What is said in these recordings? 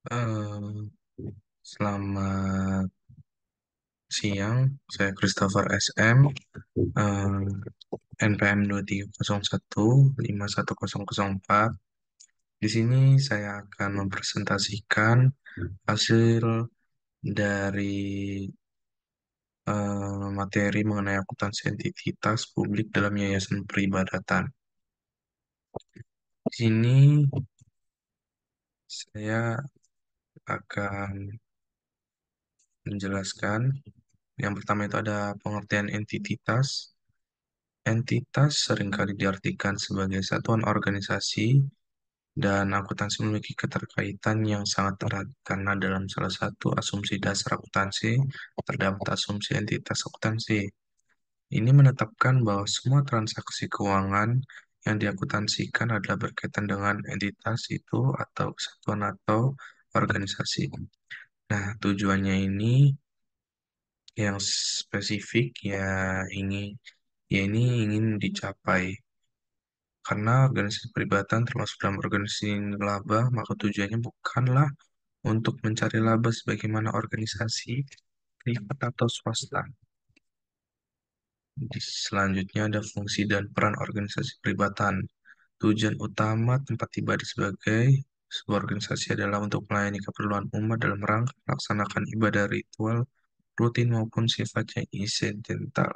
Eh, Selamat siang, saya Christopher SM, eh, NPM 230151004. Di sini saya akan mempresentasikan hasil dari materi mengenai akuntansi entitas publik dalam yayasan peribadatan. Di sini saya akan menjelaskan. Yang pertama itu ada pengertian entitas. Entitas seringkali diartikan sebagai satuan organisasi dan akuntansi memiliki keterkaitan yang sangat erat karena dalam salah satu asumsi dasar akuntansi terdapat asumsi entitas akuntansi. Ini menetapkan bahwa semua transaksi keuangan yang diakuntansikan adalah berkaitan dengan entitas itu atau kesatuan atau organisasi. Nah, tujuannya ini yang spesifik ini ingin dicapai. Karena organisasi peribadatan termasuk dalam organisasi laba, maka tujuannya bukanlah untuk mencari laba sebagaimana organisasi privat atau swasta. Selanjutnya ada fungsi dan peran organisasi peribadatan. Tujuan utama tempat ibadah sebagai sebuah organisasi adalah untuk melayani keperluan umat dalam rangka melaksanakan ibadah ritual rutin maupun sifatnya insidental.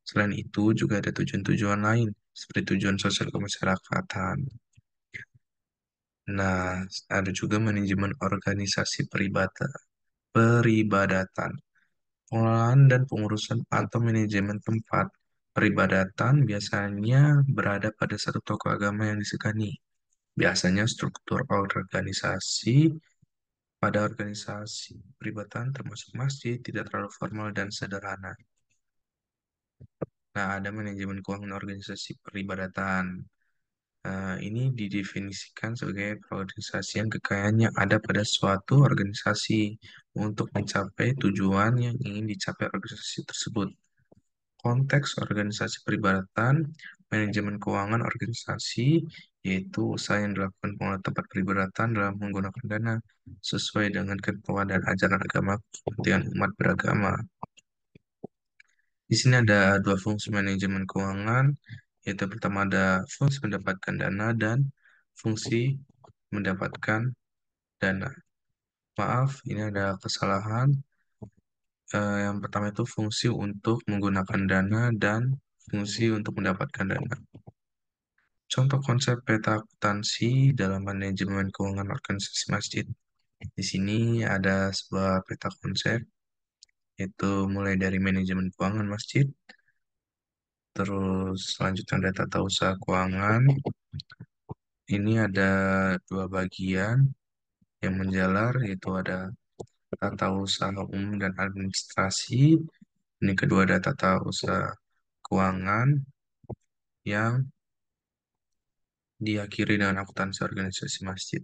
Selain itu, juga ada tujuan-tujuan lain, seperti tujuan sosial kemasyarakatan. Nah, ada juga manajemen organisasi peribadatan, pengelolaan dan pengurusan atau manajemen tempat peribadatan biasanya berada pada satu tokoh agama yang disegani. Biasanya struktur organisasi pada organisasi peribadatan termasuk masjid tidak terlalu formal dan sederhana. Nah, ada manajemen keuangan organisasi peribadatan. Ini didefinisikan sebagai organisasi yang kekayaannya ada pada suatu organisasi untuk mencapai tujuan yang ingin dicapai organisasi tersebut. Konteks organisasi peribadatan, manajemen keuangan organisasi, yaitu usaha yang dilakukan pengelola tempat peribadatan dalam menggunakan dana sesuai dengan ketentuan dan ajaran agama kepentingan umat beragama. Di sini ada dua fungsi manajemen keuangan, yaitu pertama ada fungsi mendapatkan dana dan fungsi mendapatkan dana. Maaf, ini ada kesalahan. Yang pertama itu fungsi untuk menggunakan dana dan fungsi untuk mendapatkan dana. Contoh konsep peta akuntansi dalam manajemen keuangan organisasi masjid. Di sini ada sebuah peta konsep, yaitu mulai dari manajemen keuangan masjid, terus selanjutnya ada tata usaha keuangan. Ini ada dua bagian yang menjalar, yaitu ada tata usaha umum dan administrasi. Ini kedua ada tata usaha keuangan yang diakhiri dengan akuntansi organisasi masjid.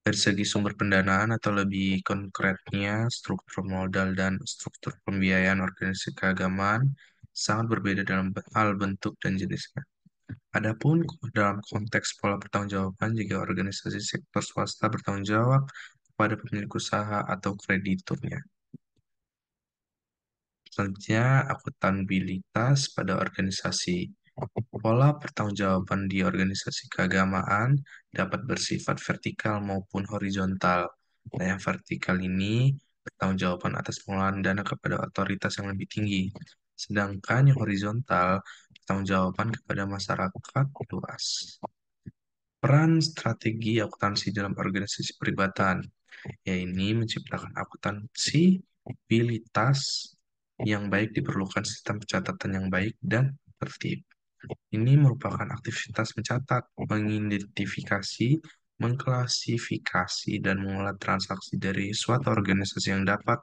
Dari segi sumber pendanaan atau lebih konkretnya, struktur modal dan struktur pembiayaan organisasi keagamaan sangat berbeda dalam hal bentuk dan jenisnya. Adapun dalam konteks pola pertanggungjawaban, jika organisasi sektor swasta bertanggung jawab kepada pemilik usaha atau krediturnya. Selanjutnya, akuntabilitas pada organisasi. Pola pertanggungjawaban di organisasi keagamaan dapat bersifat vertikal maupun horizontal. Nah, yang vertikal ini pertanggungjawaban atas pengelolaan dana kepada otoritas yang lebih tinggi. Sedangkan yang horizontal pertanggungjawaban kepada masyarakat luas. Peran strategi akuntansi dalam organisasi peribadatan, yaitu menciptakan akuntabilitas yang baik diperlukan sistem pencatatan yang baik dan tertib. Ini merupakan aktivitas mencatat, mengidentifikasi, mengklasifikasi, dan mengolah transaksi dari suatu organisasi yang dapat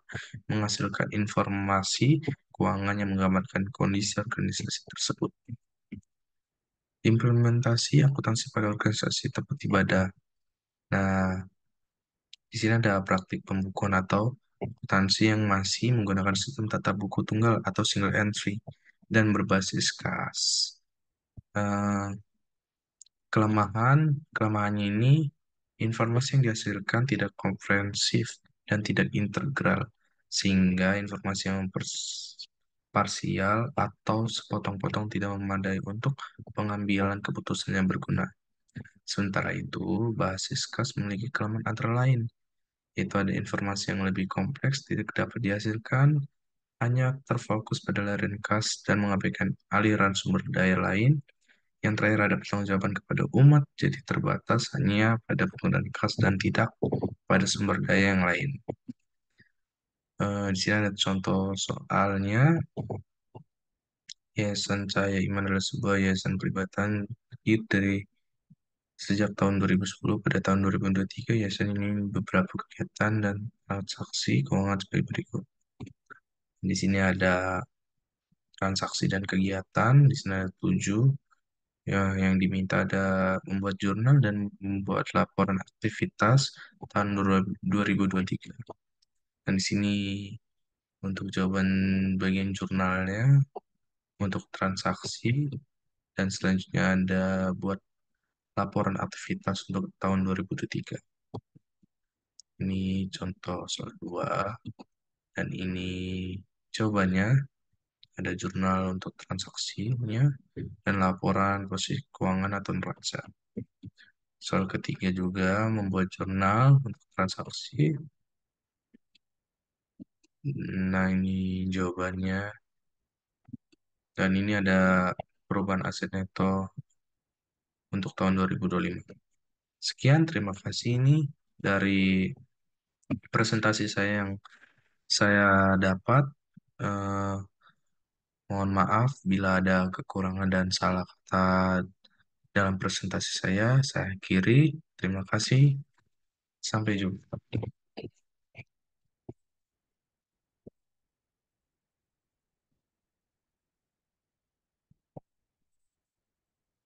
menghasilkan informasi keuangan yang menggambarkan kondisi organisasi tersebut. Implementasi akuntansi pada organisasi tempat ibadah. Nah, di sini ada praktik pembukuan atau akuntansi yang masih menggunakan sistem tata buku tunggal atau single entry dan berbasis kas. Eh, kelemahannya ini Informasi yang dihasilkan tidak komprehensif dan tidak integral, sehingga informasi yang parsial atau sepotong-potong tidak memadai untuk pengambilan keputusan yang berguna. Sementara itu, basis kas memiliki kelemahan antara lain, yaitu ada informasi yang lebih kompleks tidak dapat dihasilkan, hanya terfokus pada larian kas dan mengabaikan aliran sumber daya lain. Yang terakhir ada pertanggungjawaban kepada umat, jadi terbatas hanya pada penggunaan kas dan tidak pada sumber daya yang lain. Di sini ada contoh soalnya. Yayasan Cahaya Iman adalah sebuah yayasan peribadatan berdiri dari sejak tahun 2010. Pada tahun 2023, yayasan ini beberapa kegiatan dan transaksi keuangan sebagai berikut. Di sini ada transaksi dan kegiatan, di sini ada 7. Ya, yang diminta ada membuat jurnal dan membuat laporan aktivitas tahun 2023. Dan di sini untuk jawaban bagian jurnalnya, untuk transaksi, dan selanjutnya ada buat laporan aktivitas untuk tahun 2023. Ini contoh soal 2, dan ini jawabannya. Ada jurnal untuk transaksinya dan laporan posisi keuangan atau neraca. Soal ketiga juga membuat jurnal untuk transaksi. Nah, ini jawabannya. Dan ini ada perubahan aset neto untuk tahun 2025. Sekian, terima kasih ini dari presentasi saya yang saya dapat. Eh, Mohon maaf bila ada kekurangan dan salah kata dalam presentasi saya. Saya akhiri. Terima kasih. Sampai jumpa.